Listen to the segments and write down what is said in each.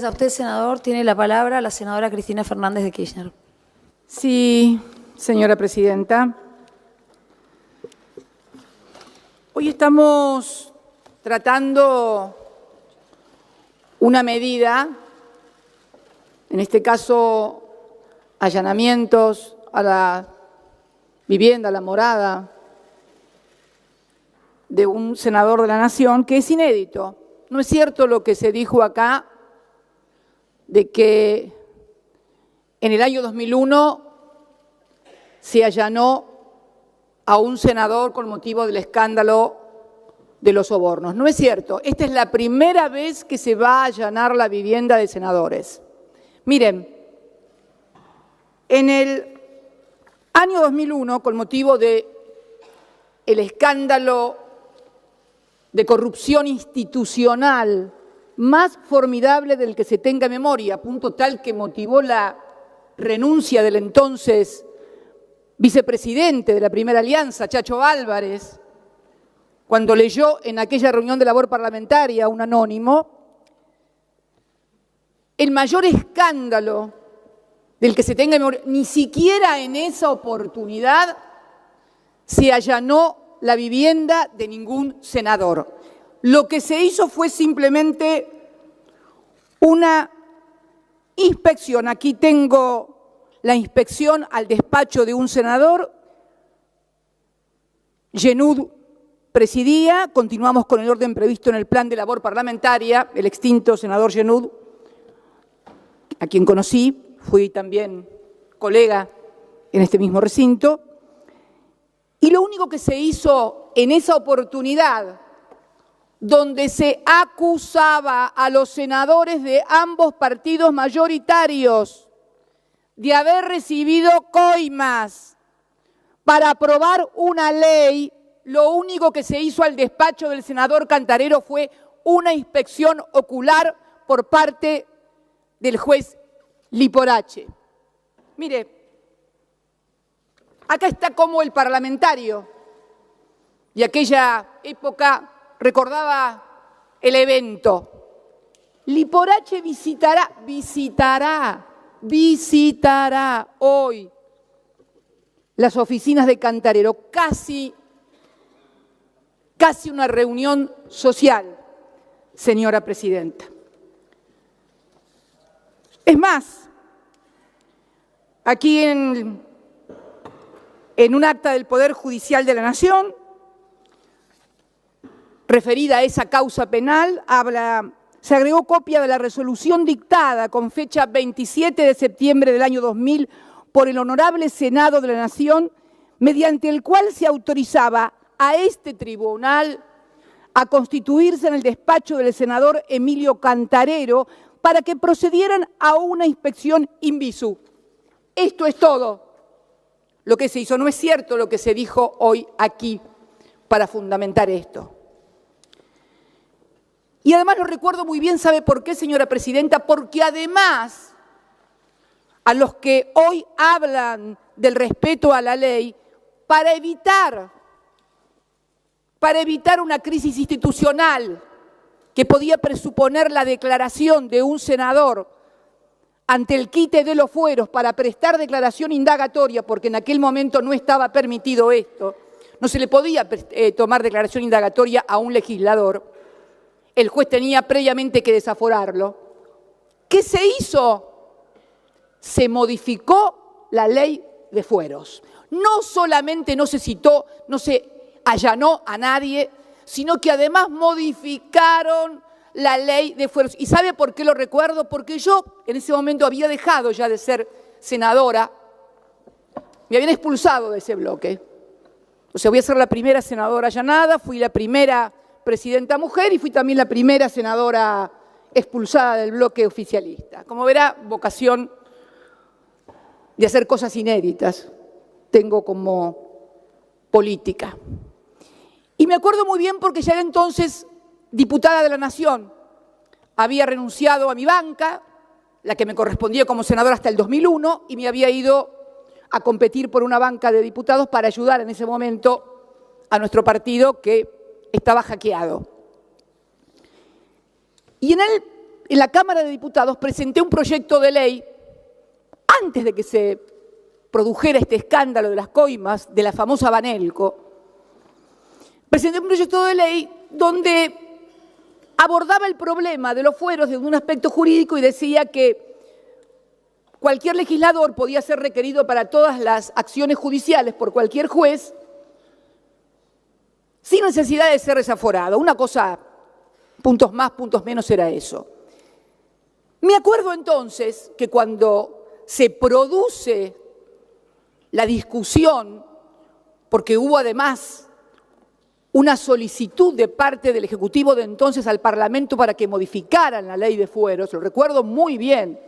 a usted, senador. Tiene la palabra la senadora Cristina Fernández de Kirchner. Sí, señora presidenta. Hoy estamos tratando una medida, en este caso allanamientos a la vivienda, a la morada de un senador de la Nación, que es inédito. No es cierto lo que se dijo acá de que en el año 2001 se allanó a un senador con motivo del escándalo de los sobornos. No es cierto. Esta es la primera vez que se va a allanar la vivienda de senadores. Miren, en el año 2001, con motivo del escándalo de corrupción institucional más formidable del que se tenga memoria, a punto tal que motivó la renuncia del entonces vicepresidente de la Primera Alianza, Chacho Álvarez, cuando leyó en aquella reunión de labor parlamentaria un anónimo, el mayor escándalo del que se tenga memoria, ni siquiera en esa oportunidad se allanó la vivienda de ningún senador. Lo que se hizo fue simplemente una inspección. Aquí tengo la inspección al despacho de un senador. Genud presidía, continuamos con el orden previsto en el plan de labor parlamentaria, el extinto senador Genud, a quien conocí, fui también colega en este mismo recinto. Y lo único que se hizo en esa oportunidad, donde se acusaba a los senadores de ambos partidos mayoritarios de haber recibido coimas para aprobar una ley, lo único que se hizo al despacho del senador Cantarero fue una inspección ocular por parte del juez Liporache. Mire, acá está como el parlamentario, y aquella época recordaba el evento. Liporache visitará hoy las oficinas de Cantarero, casi una reunión social, señora presidenta. Es más, aquí en un acta del Poder Judicial de la Nación, referida a esa causa penal, se agregó copia de la resolución dictada con fecha 27 de septiembre del año 2000 por el Honorable Senado de la Nación, mediante el cual se autorizaba a este tribunal a constituirse en el despacho del senador Emilio Cantarero para que procedieran a una inspección in visu. Esto es todo lo que se hizo. No es cierto lo que se dijo hoy aquí para fundamentar esto. Y además lo recuerdo muy bien, ¿sabe por qué, señora presidenta? Porque además a los que hoy hablan del respeto a la ley, para evitar una crisis institucional que podía presuponer la declaración de un senador ante el quite de los fueros para prestar declaración indagatoria, porque en aquel momento no estaba permitido esto, no se le podía tomar declaración indagatoria a un legislador, el juez tenía previamente que desaforarlo. ¿Qué se hizo? Se modificó la ley de fueros. No solamente no se citó, no se allanó a nadie, sino que además modificaron la ley de fueros. ¿Y sabe por qué lo recuerdo? Porque yo en ese momento había dejado ya de ser senadora, me habían expulsado de ese bloque. O sea, voy a ser la primera senadora allanada, fui la primera presidenta mujer y fui también la primera senadora expulsada del bloque oficialista. Como verá, vocación de hacer cosas inéditas tengo como política. Y me acuerdo muy bien porque ya era entonces diputada de la Nación. Había renunciado a mi banca, la que me correspondía como senadora hasta el 2001, y me había ido a competir por una banca de diputados para ayudar en ese momento a nuestro partido que estaba hackeado. Y en el en la Cámara de Diputados presenté un proyecto de ley antes de que se produjera este escándalo de las coimas, de la famosa Banelco. Presenté un proyecto de ley donde abordaba el problema de los fueros desde un aspecto jurídico y decía que cualquier legislador podía ser requerido para todas las acciones judiciales por cualquier juez sin necesidad de ser desaforado. Una cosa, puntos más, puntos menos, era eso. Me acuerdo entonces que cuando se produce la discusión, porque hubo además una solicitud de parte del Ejecutivo de entonces al Parlamento para que modificaran la ley de fueros, lo recuerdo muy bien,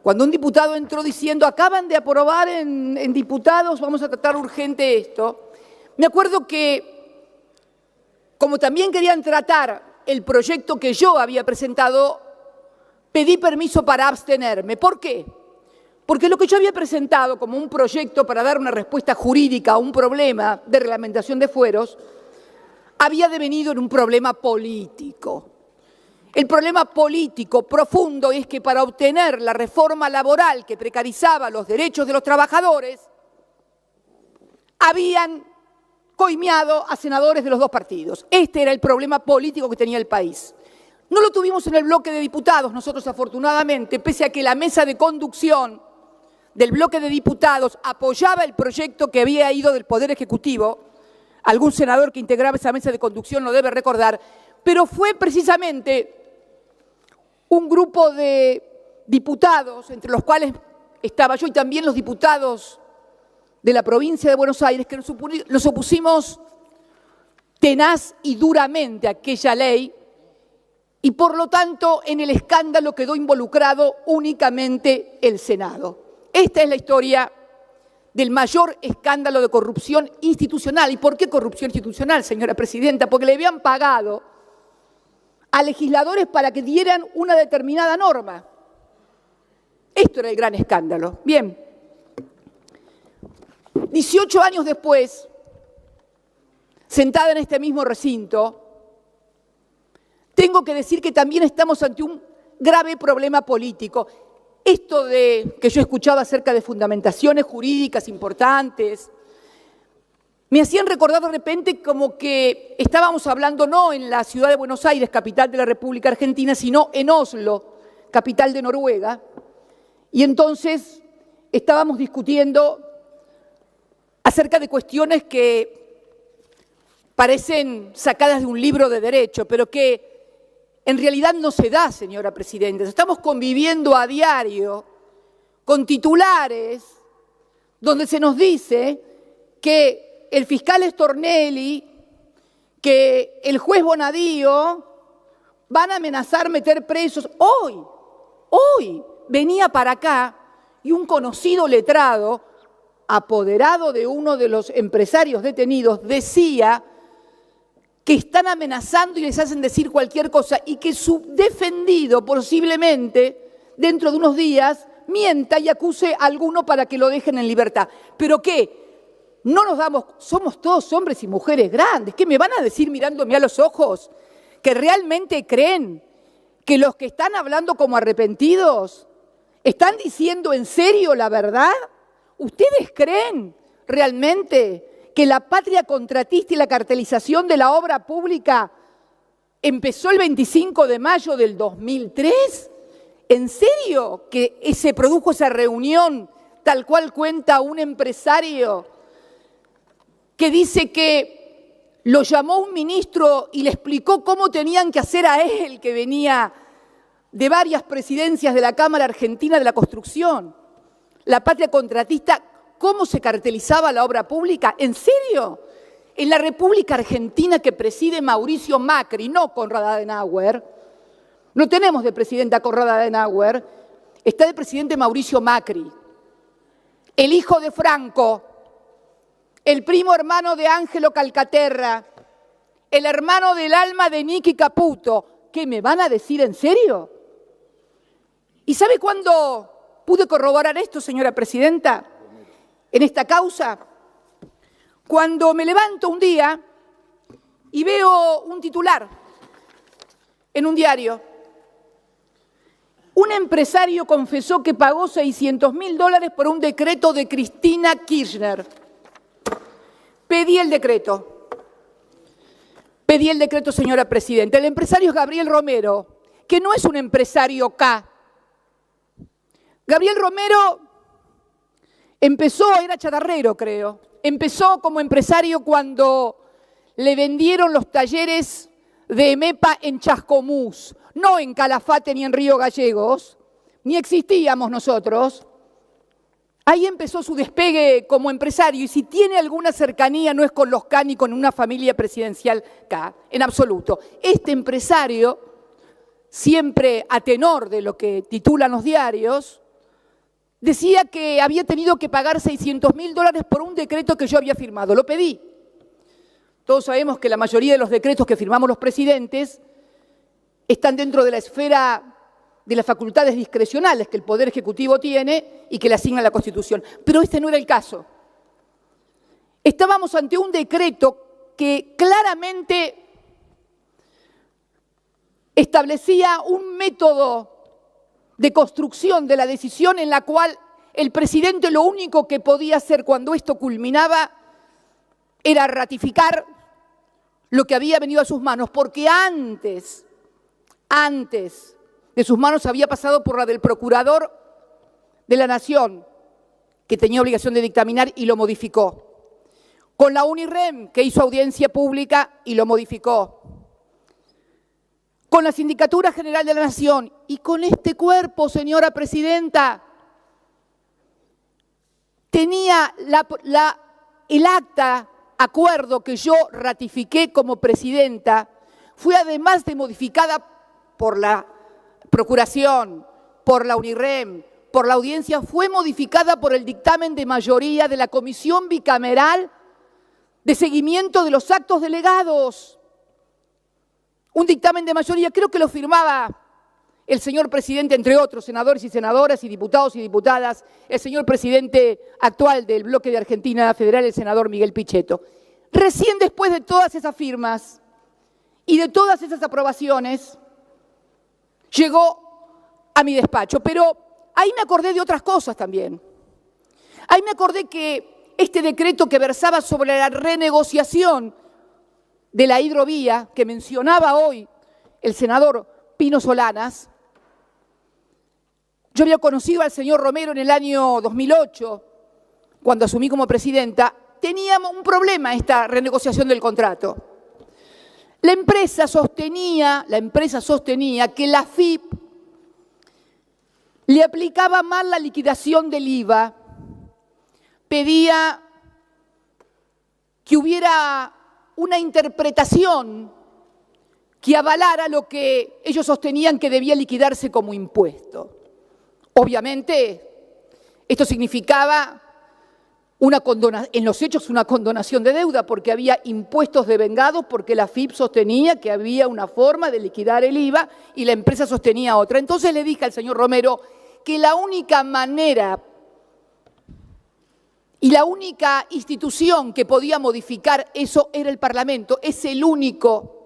cuando un diputado entró diciendo, acaban de aprobar en diputados, vamos a tratar urgente esto, me acuerdo que, como también querían tratar el proyecto que yo había presentado, pedí permiso para abstenerme. ¿Por qué? Porque lo que yo había presentado como un proyecto para dar una respuesta jurídica a un problema de reglamentación de fueros, había devenido en un problema político. El problema político profundo es que para obtener la reforma laboral que precarizaba los derechos de los trabajadores, habían coimeado a senadores de los dos partidos. Este era el problema político que tenía el país. No lo tuvimos en el bloque de diputados, nosotros afortunadamente, pese a que la mesa de conducción del bloque de diputados apoyaba el proyecto que había ido del Poder Ejecutivo, algún senador que integraba esa mesa de conducción lo debe recordar, pero fue precisamente un grupo de diputados, entre los cuales estaba yo y también los diputados de la provincia de Buenos Aires, que nos opusimos tenaz y duramente a aquella ley y por lo tanto en el escándalo quedó involucrado únicamente el Senado. Esta es la historia del mayor escándalo de corrupción institucional. ¿Y por qué corrupción institucional, señora presidenta? Porque le habían pagado a legisladores para que dieran una determinada norma. Esto era el gran escándalo. Bien, 18 años después, sentada en este mismo recinto, tengo que decir que también estamos ante un grave problema político. Esto de que yo escuchaba acerca de fundamentaciones jurídicas importantes, me hacían recordar de repente como que estábamos hablando no en la ciudad de Buenos Aires, capital de la República Argentina, sino en Oslo, capital de Noruega, y entonces estábamos discutiendo acerca de cuestiones que parecen sacadas de un libro de derecho, pero que en realidad no se da, señora presidenta. Estamos conviviendo a diario con titulares donde se nos dice que el fiscal Stornelli, que el juez Bonadío van a amenazar meter presos. Hoy venía para acá y un conocido letrado, apoderado de uno de los empresarios detenidos, decía que están amenazando y les hacen decir cualquier cosa y que su defendido posiblemente dentro de unos días mienta y acuse a alguno para que lo dejen en libertad. ¿Pero qué? No nos damos, somos todos hombres y mujeres grandes. ¿Qué me van a decir mirándome a los ojos? ¿Que realmente creen que los que están hablando como arrepentidos están diciendo en serio la verdad? ¿Ustedes creen realmente que la patria contratista y la cartelización de la obra pública empezó el 25 de mayo del 2003? ¿En serio que se produjo esa reunión tal cual cuenta un empresario que dice que lo llamó un ministro y le explicó cómo tenían que hacer a él, que venía de varias presidencias de la Cámara Argentina de la Construcción? La patria contratista, ¿cómo se cartelizaba la obra pública? ¿En serio? En la República Argentina que preside Mauricio Macri, no Konrad Adenauer, no tenemos de presidenta a Konrad Adenauer, está de presidente Mauricio Macri, el hijo de Franco, el primo hermano de Ángelo Calcaterra, el hermano del alma de Nicky Caputo. ¿Qué me van a decir en serio? ¿Y sabe cuándo pude corroborar esto, señora presidenta, en esta causa? Cuando me levanto un día y veo un titular en un diario Un empresario confesó que pagó $600.000 por un decreto de Cristina Kirchner. Pedí el decreto, señora Presidenta. El empresario es Gabriel Romero, que no es un empresario K. Gabriel Romero era chatarrero, creo. Empezó como empresario cuando le vendieron los talleres de EMEPA en Chascomús, no en Calafate ni en Río Gallegos, ni existíamos nosotros. Ahí empezó su despegue como empresario, y si tiene alguna cercanía no es con los K ni con una familia presidencial K, en absoluto. Este empresario, siempre a tenor de lo que titulan los diarios, decía que había tenido que pagar $600.000 por un decreto que yo había firmado. Lo pedí. Todos sabemos que la mayoría de los decretos que firmamos los presidentes están dentro de la esfera de las facultades discrecionales que el Poder Ejecutivo tiene y que le asigna la Constitución. Pero este no era el caso. Estábamos ante un decreto que claramente establecía un método de construcción de la decisión en la cual el presidente lo único que podía hacer cuando esto culminaba era ratificar lo que había venido a sus manos, porque antes de sus manos había pasado por la del Procurador de la Nación, que tenía obligación de dictaminar y lo modificó. Con la UNIREM, que hizo audiencia pública y lo modificó. Con la Sindicatura General de la Nación y con este cuerpo, señora Presidenta, tenía el acta, acuerdo que yo ratifiqué como presidenta, fue además de modificada por la Procuración, por la UNIREM, por la audiencia, fue modificada por el dictamen de mayoría de la Comisión Bicameral de Seguimiento de los Actos Delegados. Un dictamen de mayoría, creo que lo firmaba el señor presidente, entre otros, senadores y senadoras y diputados y diputadas, el señor presidente actual del bloque de Argentina Federal, el senador Miguel Pichetto. Recién después de todas esas firmas y de todas esas aprobaciones, llegó a mi despacho. Pero ahí me acordé de otras cosas también. Ahí me acordé que este decreto que versaba sobre la renegociación de la hidrovía, que mencionaba hoy el senador Pino Solanas, yo había conocido al señor Romero en el año 2008, cuando asumí como presidenta. Teníamos un problema esta renegociación del contrato. La empresa sostenía que la AFIP le aplicaba mal la liquidación del IVA, pedía que hubiera una interpretación que avalara lo que ellos sostenían que debía liquidarse como impuesto. Obviamente, esto significaba en los hechos una condonación de deuda, porque había impuestos devengados, porque la AFIP sostenía que había una forma de liquidar el IVA y la empresa sostenía otra. Entonces le dije al señor Romero que la única manera y la única institución que podía modificar eso era el Parlamento. Es el único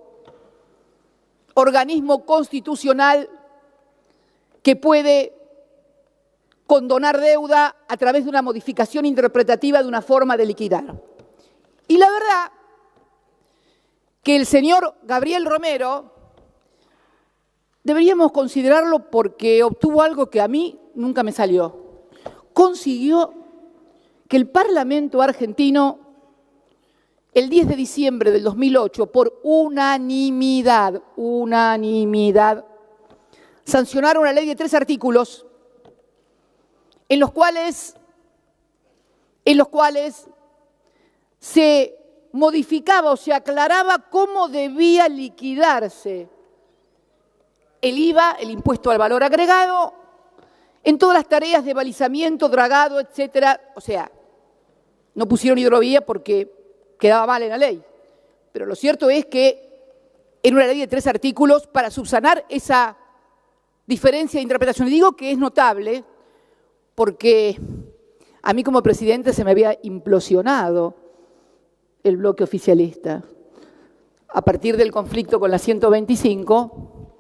organismo constitucional que puede condonar deuda a través de una modificación interpretativa de una forma de liquidar. Y la verdad que el señor Gabriel Romero deberíamos considerarlo porque obtuvo algo que a mí nunca me salió. Consiguió que el Parlamento argentino, el 10 de diciembre del 2008, por unanimidad, sancionara una ley de 3 artículos en los cuales se modificaba o se aclaraba cómo debía liquidarse el IVA, el impuesto al valor agregado, en todas las tareas de balizamiento, dragado, etcétera. O sea, no pusieron hidrovía porque quedaba mal en la ley. Pero lo cierto es que en una ley de 3 artículos, para subsanar esa diferencia de interpretación, y digo que es notable porque a mí como presidente se me había implosionado el bloque oficialista. A partir del conflicto con la 125,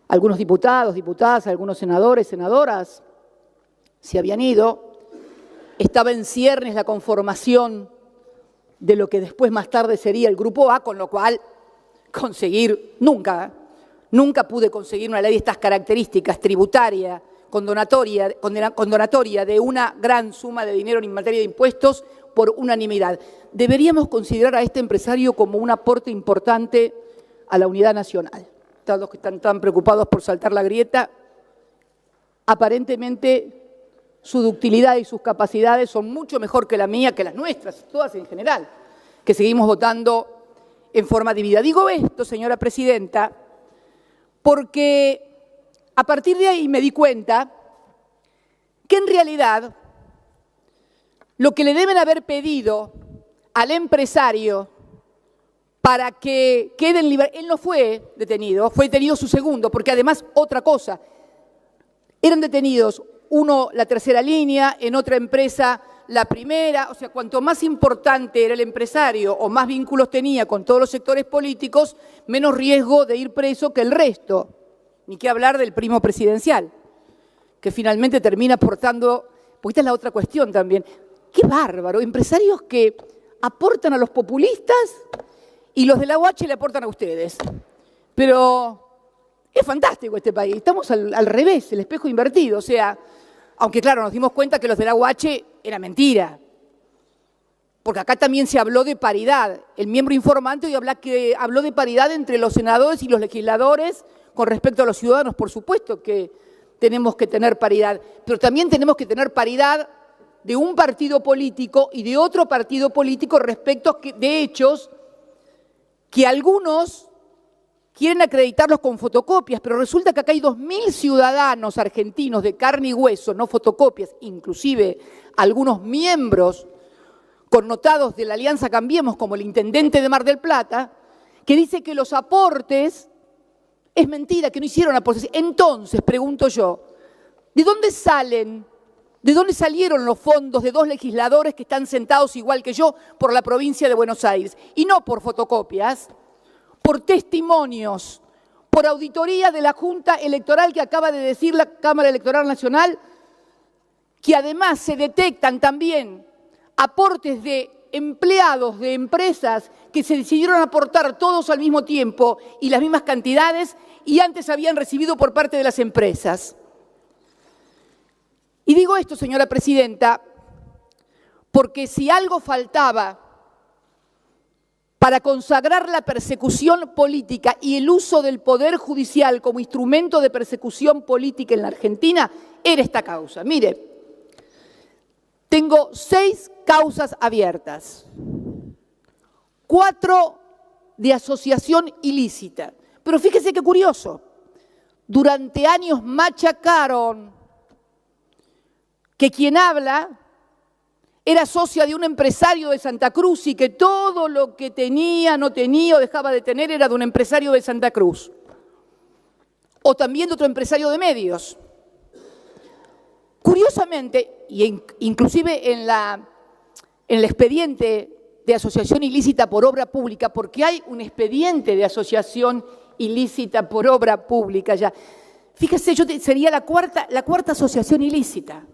algunos diputados, diputadas, algunos senadores, senadoras se habían ido. Estaba en ciernes la conformación de lo que después más tarde sería el Grupo A, con lo cual nunca pude conseguir una ley de estas características, tributaria, condonatoria de una gran suma de dinero en materia de impuestos por unanimidad. Deberíamos considerar a este empresario como un aporte importante a la unidad nacional. Todos los que están tan preocupados por saltar la grieta, aparentemente su ductilidad y sus capacidades son mucho mejor que la mía, que las nuestras, todas en general, que seguimos votando en forma dividida. Digo esto, señora presidenta, porque a partir de ahí me di cuenta que en realidad lo que le deben haber pedido al empresario para que quede en libertad, él no fue detenido su segundo, porque además otra cosa, eran detenidos uno la tercera línea, en otra empresa la primera, o sea, cuanto más importante era el empresario o más vínculos tenía con todos los sectores políticos, menos riesgo de ir preso que el resto. Ni qué hablar del primo presidencial, que finalmente termina aportando, porque esta es la otra cuestión también. ¡Qué bárbaro! Empresarios que aportan a los populistas y los de la UH le aportan a ustedes. Pero es fantástico este país, estamos al revés, el espejo invertido, o sea, aunque claro, nos dimos cuenta que los de la UH era mentira, porque acá también se habló de paridad. El miembro informante hoy habló de paridad entre los senadores y los legisladores con respecto a los ciudadanos. Por supuesto que tenemos que tener paridad, pero también tenemos que tener paridad de un partido político y de otro partido político respecto de hechos que algunos quieren acreditarlos con fotocopias, pero resulta que acá hay 2.000 ciudadanos argentinos de carne y hueso, no fotocopias, inclusive algunos miembros connotados de la Alianza Cambiemos, como el intendente de Mar del Plata, que dice que los aportes es mentira, que no hicieron aportes. Entonces, pregunto yo, ¿de dónde salen? ¿De dónde salieron los fondos de 2 legisladores que están sentados igual que yo por la provincia de Buenos Aires? Y no por fotocopias, por testimonios, por auditoría de la Junta Electoral que acaba de decir la Cámara Electoral Nacional, que además se detectan también aportes de empleados de empresas que se decidieron aportar todos al mismo tiempo y las mismas cantidades y antes habían recibido por parte de las empresas. Y digo esto, señora presidenta, porque si algo faltaba para consagrar la persecución política y el uso del Poder Judicial como instrumento de persecución política en la Argentina, era esta causa. Mire, tengo 6 causas abiertas, 4 de asociación ilícita. Pero fíjese qué curioso, durante años machacaron que quien habla era socia de un empresario de Santa Cruz y que todo lo que tenía, no tenía o dejaba de tener era de un empresario de Santa Cruz. O también de otro empresario de medios. Curiosamente, y inclusive en el expediente de asociación ilícita por obra pública, porque hay un expediente de asociación ilícita por obra pública ya. Fíjese, sería la cuarta asociación ilícita.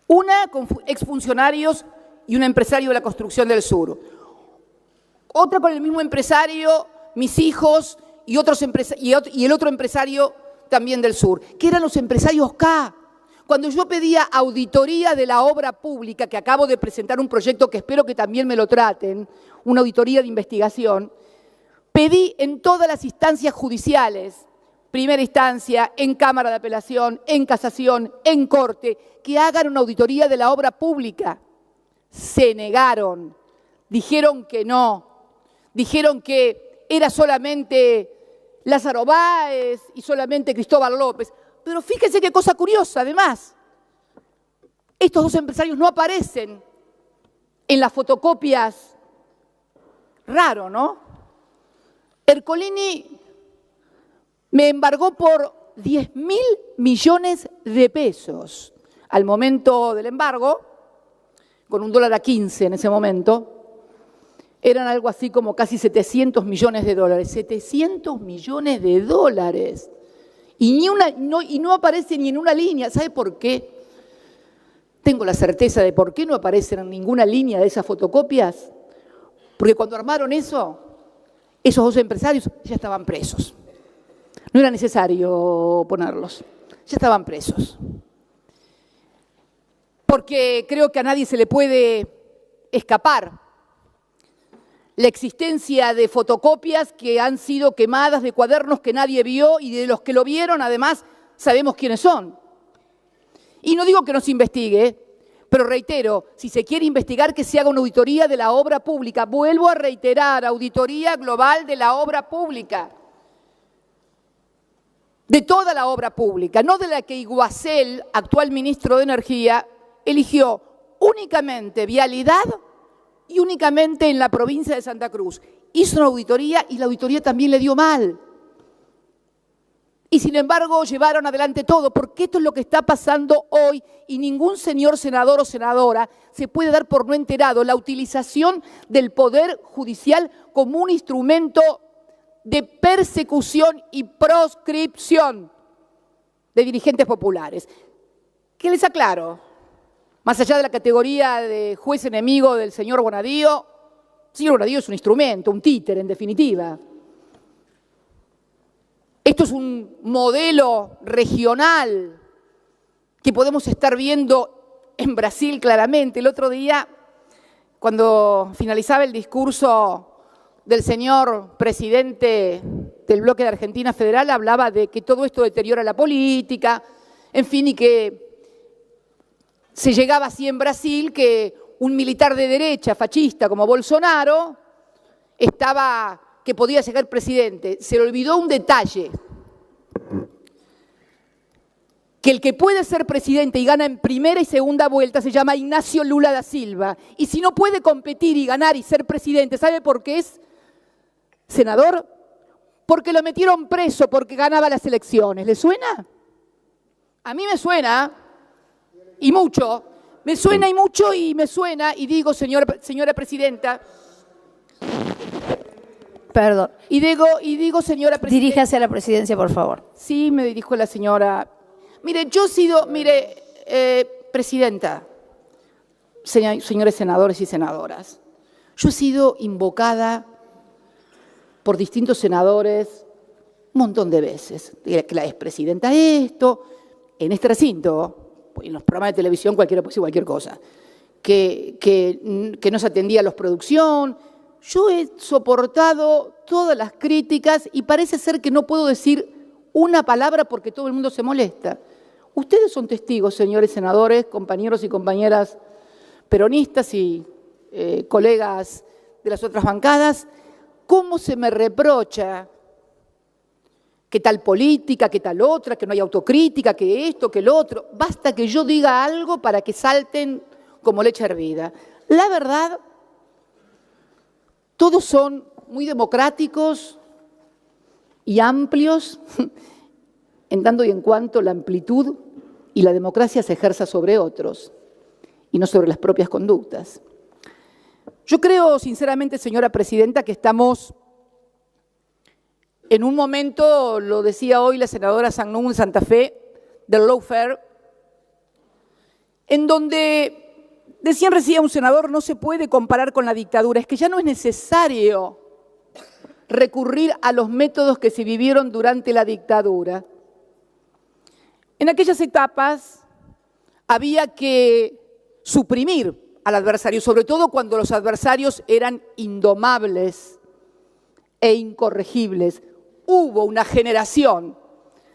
Una con exfuncionarios y un empresario de la construcción del sur. Otra con el mismo empresario, mis hijos y el otro empresario también del sur, que eran los empresarios K. Cuando yo pedía auditoría de la obra pública, que acabo de presentar un proyecto que espero que también me lo traten, una auditoría de investigación, pedí en todas las instancias judiciales, primera instancia, en Cámara de Apelación, en Casación, en Corte, que hagan una auditoría de la obra pública. Se negaron, dijeron que no, dijeron que era solamente Lázaro Báez y solamente Cristóbal López. Pero fíjense qué cosa curiosa, además, estos 2 empresarios no aparecen en las fotocopias. Raro, ¿no? Ercolini me embargó por 10.000 millones de pesos al momento del embargo, con un dólar a 15 en ese momento, eran algo así como casi 700 millones de dólares. 700 millones de dólares. Y no aparece ni en una línea. ¿Sabe por qué? Tengo la certeza de por qué no aparecen en ninguna línea de esas fotocopias. Porque cuando armaron eso, esos dos empresarios ya estaban presos. No era necesario ponerlos, ya estaban presos. Porque creo que a nadie se le puede escapar la existencia de fotocopias que han sido quemadas, de cuadernos que nadie vio y de los que lo vieron, además, sabemos quiénes son. Y no digo que no se investigue, pero reitero, si se quiere investigar, que se haga una auditoría de la obra pública. Vuelvo a reiterar, auditoría global de la obra pública. De toda la obra pública, no de la que Iguacel, actual ministro de Energía, eligió únicamente vialidad y únicamente en la provincia de Santa Cruz. Hizo una auditoría y la auditoría también le dio mal. Y sin embargo llevaron adelante todo, porque esto es lo que está pasando hoy y ningún señor senador o senadora se puede dar por no enterado. La utilización del Poder Judicial como un instrumento de persecución y proscripción de dirigentes populares. ¿Qué les aclaro? Más allá de la categoría de juez enemigo del señor Bonadío, el señor Bonadío es un instrumento, un títere en definitiva. Esto es un modelo regional que podemos estar viendo en Brasil claramente. El otro día, cuando finalizaba el discurso del señor presidente del bloque de Argentina Federal, hablaba de que todo esto deteriora la política, en fin, y que se llegaba así en Brasil que un militar de derecha, fascista como Bolsonaro, que podía llegar presidente. Se le olvidó un detalle, que el que puede ser presidente y gana en primera y segunda vuelta se llama Ignacio Lula da Silva. Y si no puede competir y ganar y ser presidente, ¿sabe por qué es senador? Porque lo metieron preso porque ganaba las elecciones. ¿Le suena? A mí me suena, y mucho. Me suena y mucho y me suena, y digo, señora presidenta. Perdón. Y digo, señora presidenta. Diríjase a la presidencia, por favor. Sí, me dirijo a la señora. Mire, presidenta, señores senadores y senadoras, yo he sido invocada por distintos senadores un montón de veces. Que la expresidenta esto, en este recinto, en los programas de televisión cualquiera puede decir cualquier cosa, que no se atendía a la producción. Yo he soportado todas las críticas y parece ser que no puedo decir una palabra porque todo el mundo se molesta. Ustedes son testigos, señores senadores, compañeros y compañeras peronistas y colegas de las otras bancadas, cómo se me reprocha que tal política, que tal otra, que no hay autocrítica, que esto, que lo otro. Basta que yo diga algo para que salten como leche hervida. La verdad, todos son muy democráticos y amplios, en tanto y en cuanto la amplitud y la democracia se ejerza sobre otros y no sobre las propias conductas. Yo creo, sinceramente, señora presidenta, que estamos en un momento, lo decía hoy la senadora Sangnún de Santa Fe, del lawfare, en donde decían recién un senador, no se puede comparar con la dictadura, es que ya no es necesario recurrir a los métodos que se vivieron durante la dictadura. En aquellas etapas había que suprimir al adversario, sobre todo cuando los adversarios eran indomables e incorregibles. Hubo una generación,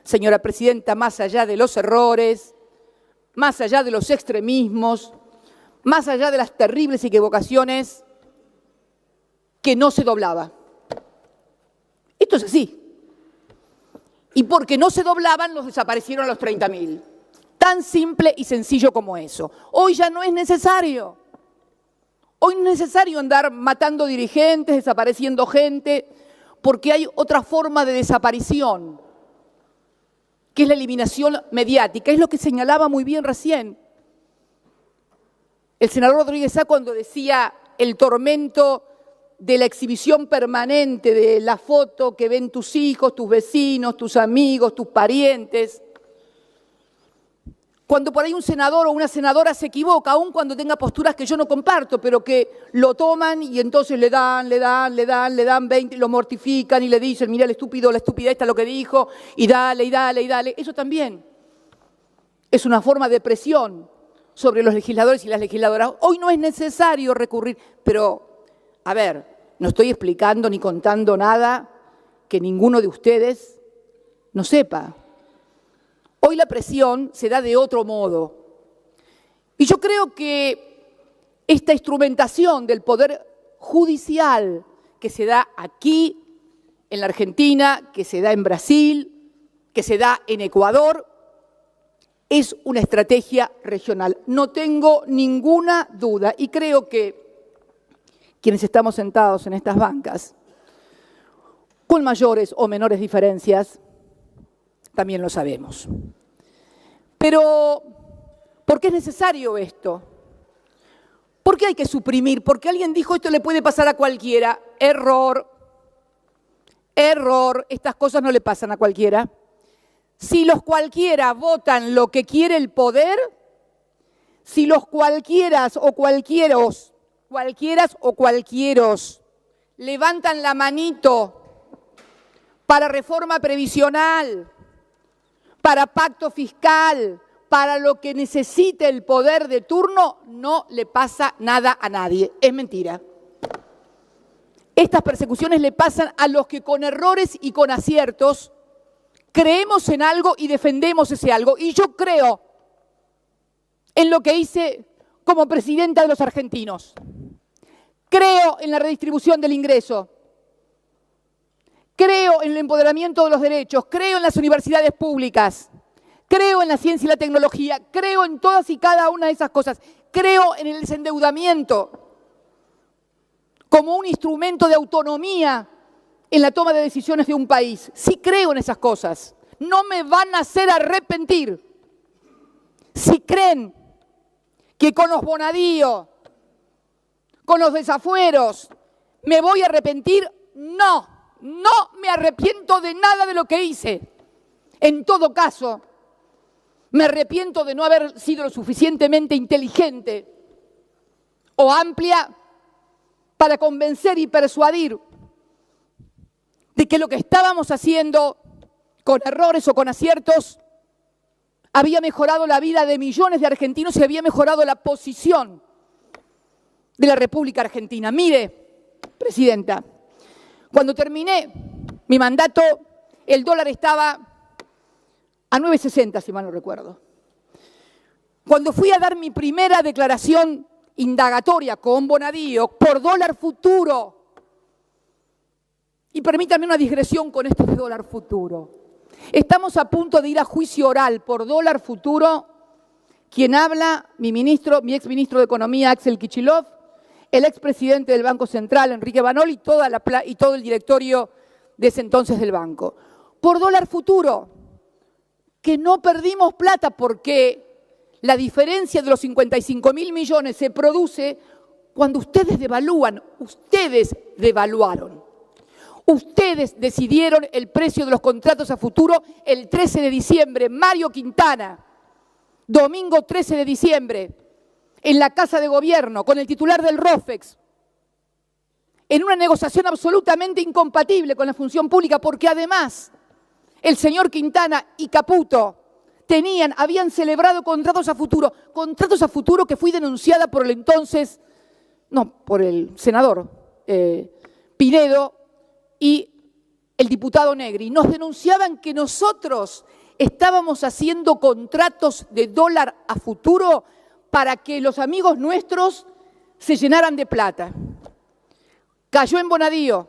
señora presidenta, más allá de los errores, más allá de los extremismos, más allá de las terribles equivocaciones, que no se doblaba. Esto es así. Y porque no se doblaban, los desaparecieron a los 30.000. Tan simple y sencillo como eso. Hoy ya no es necesario. Hoy no es necesario andar matando dirigentes, desapareciendo gente, porque hay otra forma de desaparición, que es la eliminación mediática. Es lo que señalaba muy bien recién el senador Rodríguez Sá cuando decía el tormento de la exhibición permanente de la foto que ven tus hijos, tus vecinos, tus amigos, tus parientes. Cuando por ahí un senador o una senadora se equivoca, aun cuando tenga posturas que yo no comparto, pero que lo toman y entonces le dan 20, lo mortifican y le dicen, mira el estúpido, la estúpida esta lo que dijo, y dale. Eso también es una forma de presión sobre los legisladores y las legisladoras. Hoy no es necesario recurrir, pero, a ver, no estoy explicando ni contando nada que ninguno de ustedes no sepa. Hoy la presión se da de otro modo. Y yo creo que esta instrumentación del poder judicial que se da aquí, en la Argentina, que se da en Brasil, que se da en Ecuador, es una estrategia regional. No tengo ninguna duda y creo que quienes estamos sentados en estas bancas, con mayores o menores diferencias, también lo sabemos. Pero, ¿por qué es necesario esto? ¿Por qué hay que suprimir? Porque alguien dijo esto le puede pasar a cualquiera. Error. Estas cosas no le pasan a cualquiera. Si los cualquiera votan lo que quiere el poder, si los cualquieras o cualquieros levantan la manito para reforma previsional, para pacto fiscal, para lo que necesite el poder de turno, no le pasa nada a nadie. Es mentira. Estas persecuciones le pasan a los que con errores y con aciertos creemos en algo y defendemos ese algo. Y yo creo en lo que hice como presidenta de los argentinos. Creo en la redistribución del ingreso. Creo en el empoderamiento de los derechos. Creo en las universidades públicas. Creo en la ciencia y la tecnología. Creo en todas y cada una de esas cosas. Creo en el desendeudamiento como un instrumento de autonomía en la toma de decisiones de un país. Sí creo en esas cosas. No me van a hacer arrepentir. Si creen que con los bonadíos, con los desafueros, me voy a arrepentir, no me arrepiento de nada de lo que hice. En todo caso, me arrepiento de no haber sido lo suficientemente inteligente o amplia para convencer y persuadir de que lo que estábamos haciendo, con errores o con aciertos, había mejorado la vida de millones de argentinos y había mejorado la posición de la República Argentina. Mire, Presidenta, cuando terminé mi mandato, el dólar estaba a 9.60, si mal no recuerdo. Cuando fui a dar mi primera declaración indagatoria con Bonadío por dólar futuro, y permítanme una digresión con esto de dólar futuro. Estamos a punto de ir a juicio oral por dólar futuro. Quien habla, mi exministro de Economía, Axel Kicillof, el expresidente del Banco Central, Enrique Banol, y todo el directorio de ese entonces del banco. Por dólar futuro, que no perdimos plata porque la diferencia de los 55.000 millones se produce cuando ustedes devalúan. Ustedes devaluaron. Ustedes decidieron el precio de los contratos a futuro el 13 de diciembre. Mario Quintana, domingo 13 de diciembre, en la Casa de Gobierno, con el titular del ROFEX, en una negociación absolutamente incompatible con la función pública, porque además el señor Quintana y Caputo habían celebrado contratos a futuro que fui denunciada por por el senador Pinedo y el diputado Negri. Nos denunciaban que nosotros estábamos haciendo contratos de dólar a futuro para que los amigos nuestros se llenaran de plata. Cayó en Bonadío.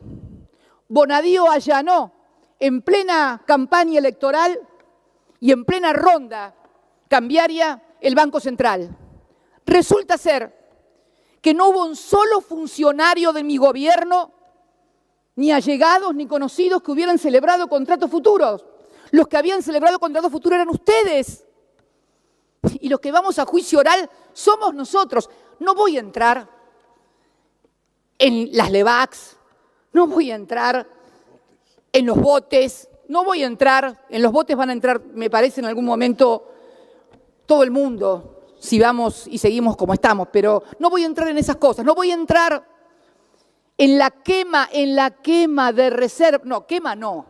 Bonadío allanó en plena campaña electoral y en plena ronda cambiaria el Banco Central. Resulta ser que no hubo un solo funcionario de mi gobierno, ni allegados ni conocidos, que hubieran celebrado contratos futuros. Los que habían celebrado contratos futuros eran ustedes. Y los que vamos a juicio oral somos nosotros. No voy a entrar en las Levax, no voy a entrar en los botes, no voy a entrar, en los botes van a entrar, me parece, en algún momento todo el mundo, si vamos y seguimos como estamos, pero no voy a entrar en esas cosas, no voy a entrar en la quema de reserva, no, quema no,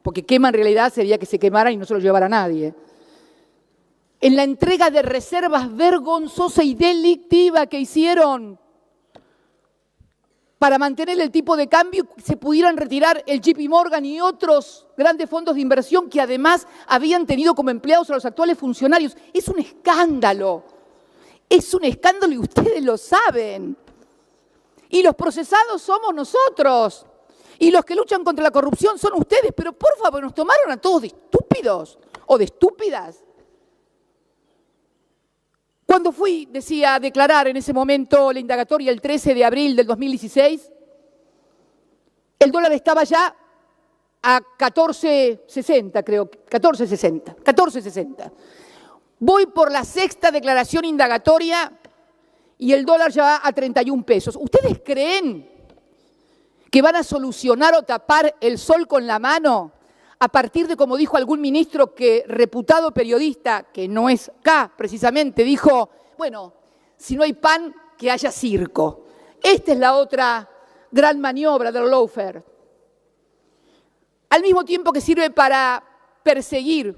porque quema en realidad sería que se quemara y no se lo llevara a nadie. En la entrega de reservas vergonzosa y delictiva que hicieron para mantener el tipo de cambio, se pudieran retirar el JP Morgan y otros grandes fondos de inversión que además habían tenido como empleados a los actuales funcionarios. Es un escándalo y ustedes lo saben. Y los procesados somos nosotros. Y los que luchan contra la corrupción son ustedes. Pero por favor, nos tomaron a todos de estúpidos o de estúpidas. Cuando fui, decía, a declarar en ese momento la indagatoria el 13 de abril del 2016, el dólar estaba ya a 14.60, creo, 14.60. Voy por la sexta declaración indagatoria y el dólar ya va a 31 pesos. ¿Ustedes creen que van a solucionar o tapar el sol con la mano a partir de, como dijo algún ministro que reputado periodista, que no es acá precisamente, dijo, bueno, si no hay pan, que haya circo? Esta es la otra gran maniobra del lawfare. Al mismo tiempo que sirve para perseguir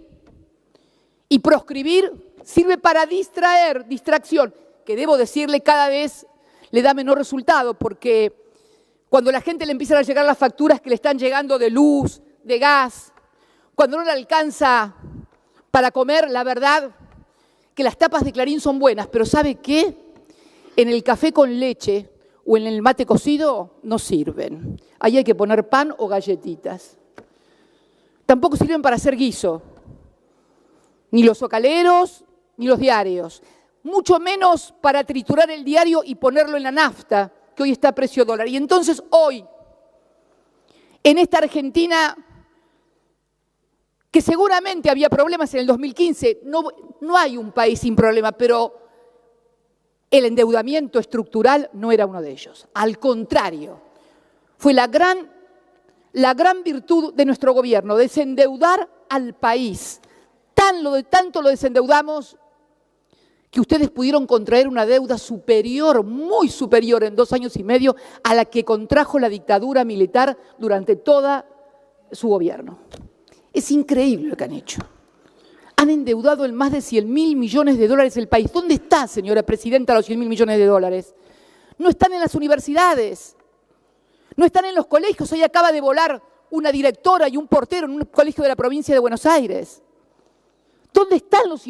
y proscribir, sirve para distracción, que debo decirle cada vez le da menor resultado, porque cuando la gente le empiezan a llegar las facturas que le están llegando de luz, de gas, cuando no le alcanza para comer, la verdad que las tapas de Clarín son buenas, pero ¿sabe qué? En el café con leche o en el mate cocido no sirven. Ahí hay que poner pan o galletitas. Tampoco sirven para hacer guiso, ni los zocaleros, ni los diarios. Mucho menos para triturar el diario y ponerlo en la nafta, que hoy está a precio dólar. Y entonces hoy, en esta Argentina, que seguramente había problemas en el 2015, no hay un país sin problema, pero el endeudamiento estructural no era uno de ellos. Al contrario, fue la gran virtud de nuestro gobierno, desendeudar al país. Tanto lo desendeudamos que ustedes pudieron contraer una deuda superior, muy superior en 2 años y medio a la que contrajo la dictadura militar durante toda su gobierno. Es increíble lo que han hecho. Han endeudado en más de 100.000 millones de dólares el país. ¿Dónde está, señora presidenta, los 100.000 millones de dólares? No están en las universidades, no están en los colegios. Hoy acaba de volar una directora y un portero en un colegio de la provincia de Buenos Aires. ¿Dónde están los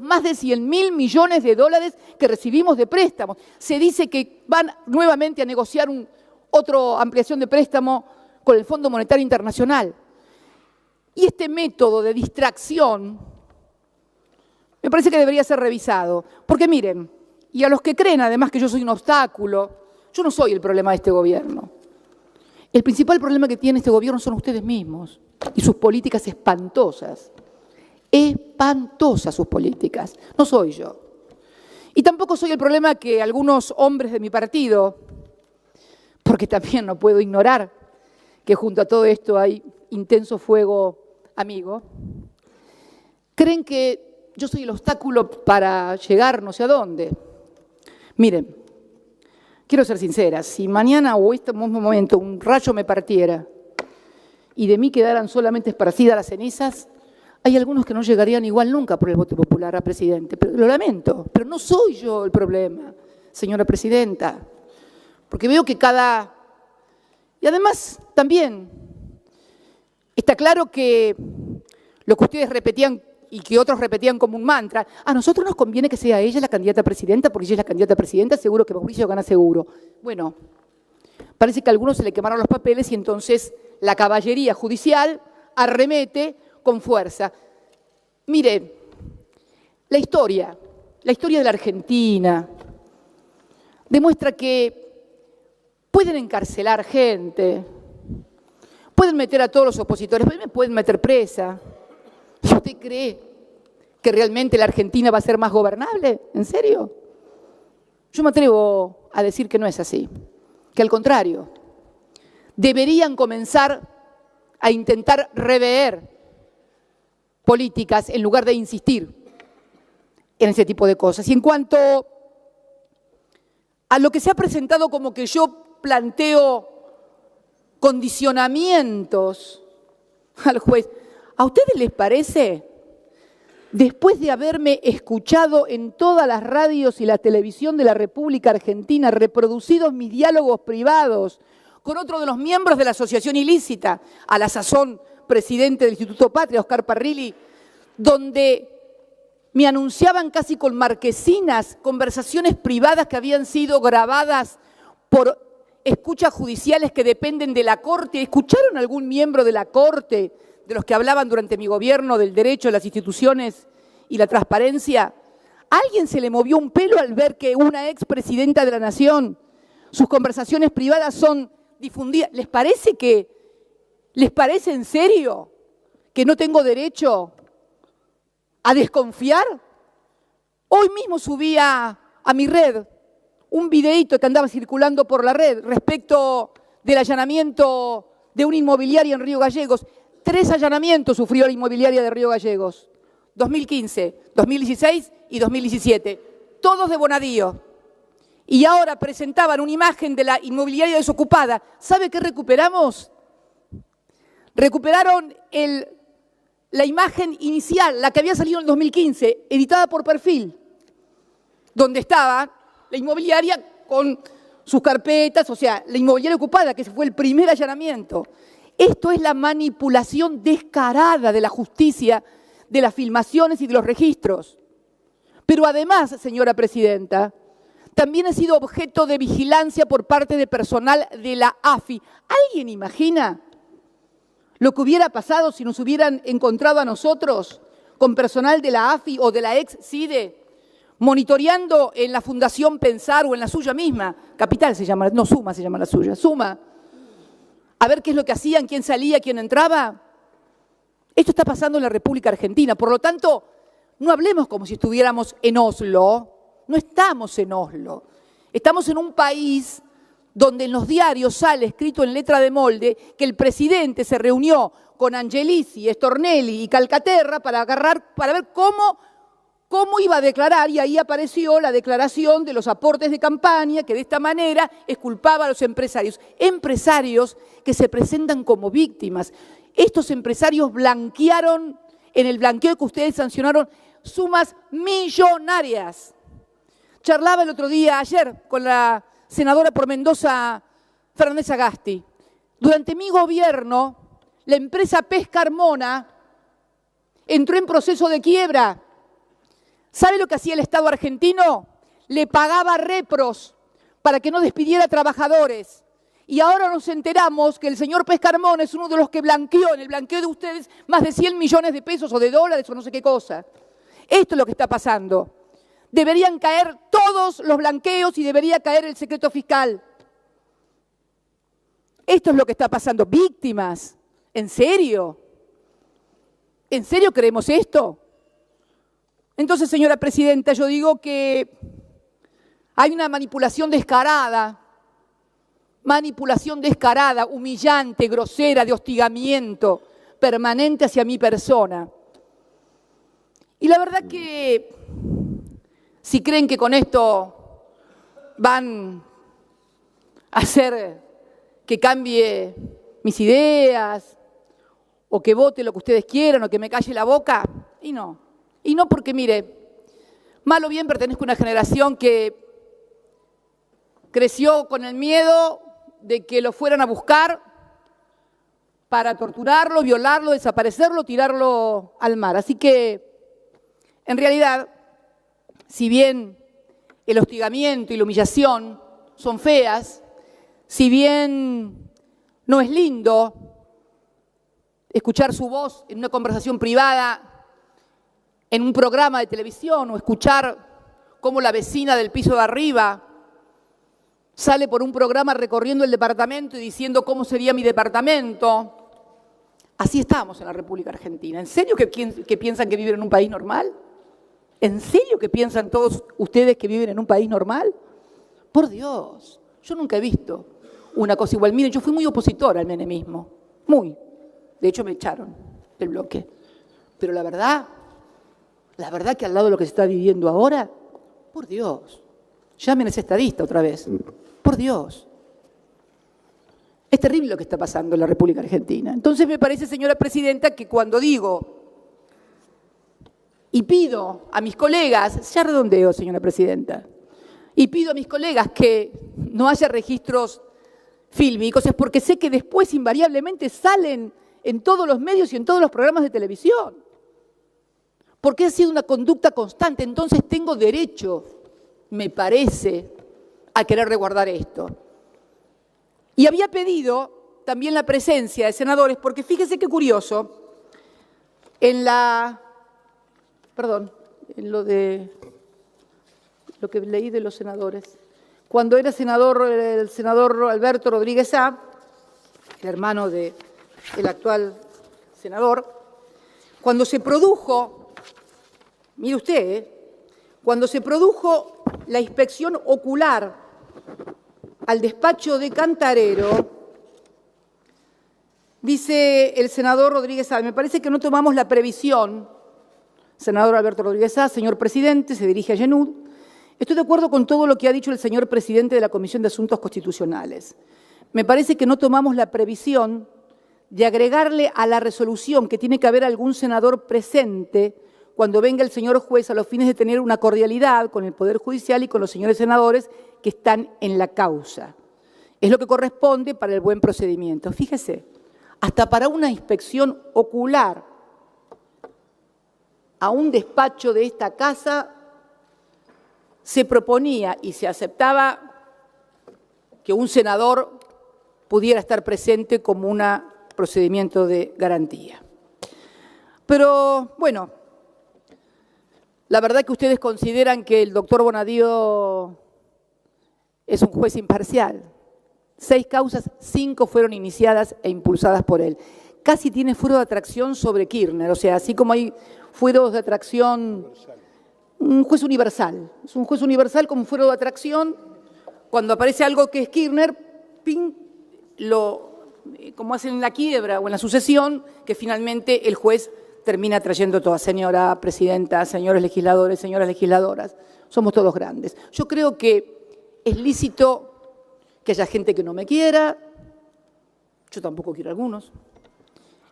más de 100.000 millones de dólares que recibimos de préstamos? Se dice que van nuevamente a negociar otra ampliación de préstamo con el Fondo Monetario Internacional. Y este método de distracción me parece que debería ser revisado. Porque miren, y a los que creen además que yo soy un obstáculo, yo no soy el problema de este gobierno. El principal problema que tiene este gobierno son ustedes mismos y sus políticas espantosas. Espantosas sus políticas. No soy yo. Y tampoco soy el problema que algunos hombres de mi partido, porque también no puedo ignorar que junto a todo esto hay intenso fuego amigo, creen que yo soy el obstáculo para llegar no sé a dónde. Miren, quiero ser sincera, si mañana o este mismo momento un rayo me partiera y de mí quedaran solamente esparcidas las cenizas, hay algunos que no llegarían igual nunca por el voto popular a presidente. Pero, lo lamento, pero no soy yo el problema, señora presidenta, porque veo que y además también está claro que lo que ustedes repetían y que otros repetían como un mantra, a nosotros nos conviene que sea ella la candidata a presidenta, porque ella es la candidata a presidenta, seguro que Mauricio gana seguro. Bueno, parece que a algunos se le quemaron los papeles y entonces la caballería judicial arremete con fuerza. Mire, la historia de la Argentina demuestra que pueden encarcelar gente, pueden meter a todos los opositores, me pueden meter presa. ¿Y usted cree que realmente la Argentina va a ser más gobernable? ¿En serio? Yo me atrevo a decir que no es así. que al contrario, deberían comenzar a intentar rever políticas en lugar de insistir en ese tipo de cosas. Y en cuanto a lo que se ha presentado como que yo planteo condicionamientos al juez, ¿a ustedes les parece, después de haberme escuchado en todas las radios y la televisión de la República Argentina, reproducidos mis diálogos privados con otro de los miembros de la asociación ilícita, a la sazón presidente del Instituto Patria, Oscar Parrilli, donde me anunciaban casi con marquesinas conversaciones privadas que habían sido grabadas por escuchas judiciales que dependen de la Corte? ¿Escucharon algún miembro de la Corte, de los que hablaban durante mi gobierno del derecho, las instituciones y la transparencia? ¿A alguien se le movió un pelo al ver que una expresidenta de la Nación, sus conversaciones privadas son difundidas? ¿Les parece en serio que no tengo derecho a desconfiar? Hoy mismo subí a mi red un videíto que andaba circulando por la red respecto del allanamiento de una inmobiliaria en Río Gallegos. 3 allanamientos sufrió la inmobiliaria de Río Gallegos, 2015, 2016 y 2017, todos de Bonadío. Y ahora presentaban una imagen de la inmobiliaria desocupada. ¿Sabe qué recuperamos? Recuperaron la imagen inicial, la que había salido en el 2015, editada por Perfil, donde estaba la inmobiliaria con sus carpetas, o sea, la inmobiliaria ocupada, que fue el primer allanamiento. Esto es la manipulación descarada de la justicia, de las filmaciones y de los registros. Pero además, señora presidenta, también ha sido objeto de vigilancia por parte de personal de la AFI. ¿Alguien imagina lo que hubiera pasado si nos hubieran encontrado a nosotros con personal de la AFI o de la ex-CIDE monitoreando en la Fundación Pensar o en la suya misma? Capital se llama, no, Suma se llama la suya, Suma. A ver qué es lo que hacían, quién salía, quién entraba. Esto está pasando en la República Argentina. Por lo tanto, no hablemos como si estuviéramos en Oslo. No estamos en Oslo. Estamos en un país donde en los diarios sale escrito en letra de molde que el presidente se reunió con Angelici, Stornelli y Calcaterra para ver cómo iba a declarar, y ahí apareció la declaración de los aportes de campaña, que de esta manera exculpaba a los empresarios. Empresarios que se presentan como víctimas. Estos empresarios blanquearon, en el blanqueo que ustedes sancionaron, sumas millonarias. Charlaba el otro día, ayer, con la senadora por Mendoza, Fernández Agasti. Durante mi gobierno, la empresa Pesca Armona entró en proceso de quiebra. ¿Sabe lo que hacía el Estado argentino? Le pagaba repros para que no despidiera trabajadores. Y ahora nos enteramos que el señor Pesca Armona es uno de los que blanqueó, en el blanqueo de ustedes, más de 100 millones de pesos o de dólares o no sé qué cosa. Esto es lo que está pasando. Deberían caer todos los blanqueos y debería caer el secreto fiscal. Esto es lo que está pasando. Víctimas. ¿En serio? ¿En serio creemos esto? Entonces, señora presidenta, yo digo que hay una manipulación descarada, humillante, grosera, de hostigamiento permanente hacia mi persona. Y la verdad que si creen que con esto van a hacer que cambie mis ideas, o que vote lo que ustedes quieran, o que me calle la boca, y no. Y no porque, mire, mal o bien pertenezco a una generación que creció con el miedo de que lo fueran a buscar para torturarlo, violarlo, desaparecerlo, tirarlo al mar. Así que, en realidad, si bien el hostigamiento y la humillación son feas, si bien no es lindo escuchar su voz en una conversación privada, en un programa de televisión, o escuchar cómo la vecina del piso de arriba sale por un programa recorriendo el departamento y diciendo cómo sería mi departamento. Así estamos en la República Argentina. ¿En serio que piensan que viven en un país normal? ¿En serio que piensan todos ustedes que viven en un país normal? Por Dios, yo nunca he visto una cosa igual. Miren, yo fui muy opositora al menemismo, muy. De hecho, me echaron del bloque. Pero la verdad que al lado de lo que se está viviendo ahora, por Dios, llamen a ese estadista otra vez, por Dios. Es terrible lo que está pasando en la República Argentina. Entonces me parece, señora presidenta, que cuando digo y pido a mis colegas, ya redondeo, señora presidenta, y pido a mis colegas que no haya registros fílmicos, es porque sé que después invariablemente salen en todos los medios y en todos los programas de televisión. Porque ha sido una conducta constante, entonces tengo derecho, me parece, a querer resguardar esto. Y había pedido también la presencia de senadores, porque fíjese qué curioso, en lo que leí de los senadores, cuando era senador, el senador Alberto Rodríguez Sá, el hermano del actual senador, cuando se produjo, mire usted, cuando se produjo la inspección ocular al despacho de Cantarero, dice el senador Rodríguez Sá, me parece que no tomamos la previsión, senador Alberto Rodríguez Sá, señor presidente, se dirige a Yenud, estoy de acuerdo con todo lo que ha dicho el señor presidente de la Comisión de Asuntos Constitucionales. Me parece que no tomamos la previsión de agregarle a la resolución que tiene que haber algún senador presente cuando venga el señor juez a los fines de tener una cordialidad con el Poder Judicial y con los señores senadores que están en la causa. Es lo que corresponde para el buen procedimiento. Fíjese, hasta para una inspección ocular a un despacho de esta casa se proponía y se aceptaba que un senador pudiera estar presente como un procedimiento de garantía. Pero, bueno, la verdad que ustedes consideran que el doctor Bonadío es un juez imparcial. 6 causas, 5 fueron iniciadas e impulsadas por él. Casi tiene fuero de atracción sobre Kirchner, o sea, así como hay fueros de atracción, un juez universal. Es un juez universal con fuero de atracción. Cuando aparece algo que es Kirchner, ¡ping!, como hacen en la quiebra o en la sucesión, que finalmente el juez termina trayendo todo. Señora presidenta, señores legisladores, señoras legisladoras, somos todos grandes. Yo creo que es lícito que haya gente que no me quiera, yo tampoco quiero a algunos.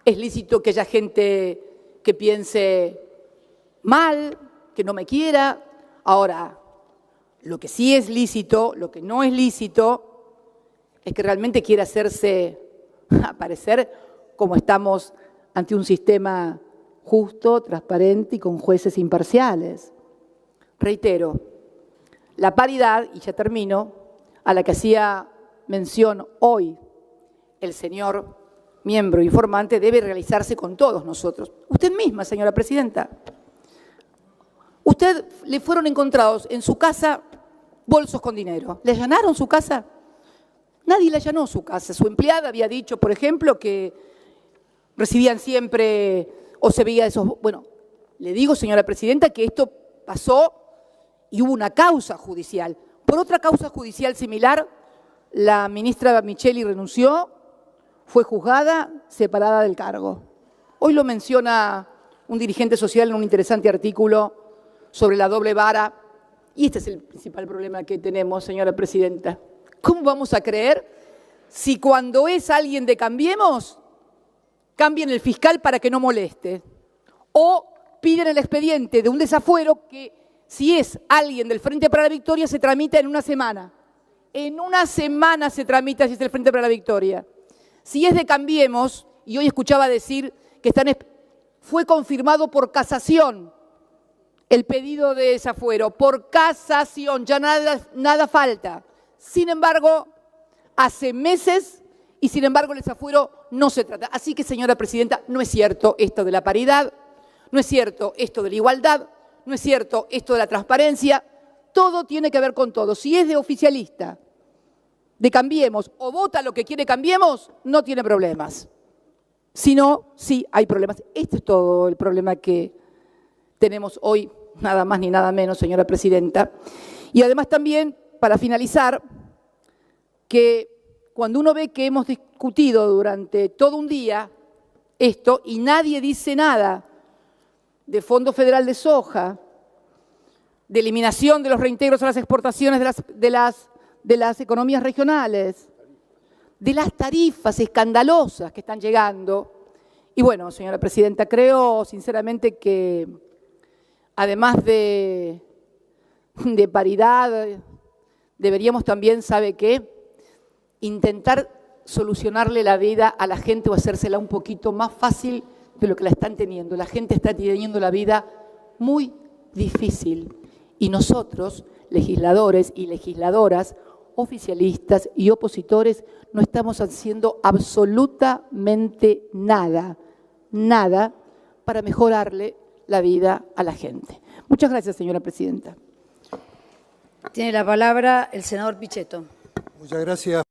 Es lícito que haya gente que piense mal, que no me quiera. Ahora, lo que sí es lícito, lo que no es lícito, es que realmente quiera hacerse aparecer como estamos ante un sistema justo, transparente y con jueces imparciales. Reitero, la paridad, y ya termino, a la que hacía mención hoy el señor miembro informante, debe realizarse con todos nosotros. Usted misma, señora presidenta. Usted le fueron encontrados en su casa bolsos con dinero. ¿Le allanaron su casa? Nadie le allanó su casa. Su empleada había dicho, por ejemplo, que recibían siempre o se veía esos... Bueno, le digo, señora presidenta, que esto pasó y hubo una causa judicial. Por otra causa judicial similar, la ministra Micheli renunció, fue juzgada, separada del cargo. Hoy lo menciona un dirigente social en un interesante artículo sobre la doble vara. Y este es el principal problema que tenemos, señora presidenta. ¿Cómo vamos a creer si cuando es alguien de Cambiemos, cambien el fiscal para que no moleste? O piden el expediente de un desafuero que, si es alguien del Frente para la Victoria, se tramita en una semana. En una semana se tramita si es del Frente para la Victoria. Si es de Cambiemos, y hoy escuchaba decir que fue confirmado por casación el pedido de desafuero, por casación, ya nada falta. Sin embargo, hace meses y sin embargo el desafuero no se trata. Así que, señora presidenta, no es cierto esto de la paridad, no es cierto esto de la igualdad, no es cierto esto de la transparencia, todo tiene que ver con todo. Si es de oficialista, de Cambiemos o vota lo que quiere Cambiemos, no tiene problemas. Si no, sí hay problemas. Este es todo el problema que tenemos hoy, nada más ni nada menos, señora presidenta. Y además también, para finalizar, que cuando uno ve que hemos discutido durante todo un día esto y nadie dice nada de Fondo Federal de Soja, de eliminación de los reintegros a las exportaciones de las economías regionales, de las tarifas escandalosas que están llegando. Y bueno, señora presidenta, creo sinceramente que además de paridad, deberíamos también, ¿sabe qué?, intentar solucionarle la vida a la gente o hacérsela un poquito más fácil de lo que la están teniendo. La gente está teniendo la vida muy difícil y nosotros, legisladores y legisladoras, oficialistas y opositores, no estamos haciendo absolutamente nada para mejorarle la vida a la gente. Muchas gracias, señora presidenta. Tiene la palabra el senador Pichetto. Muchas gracias.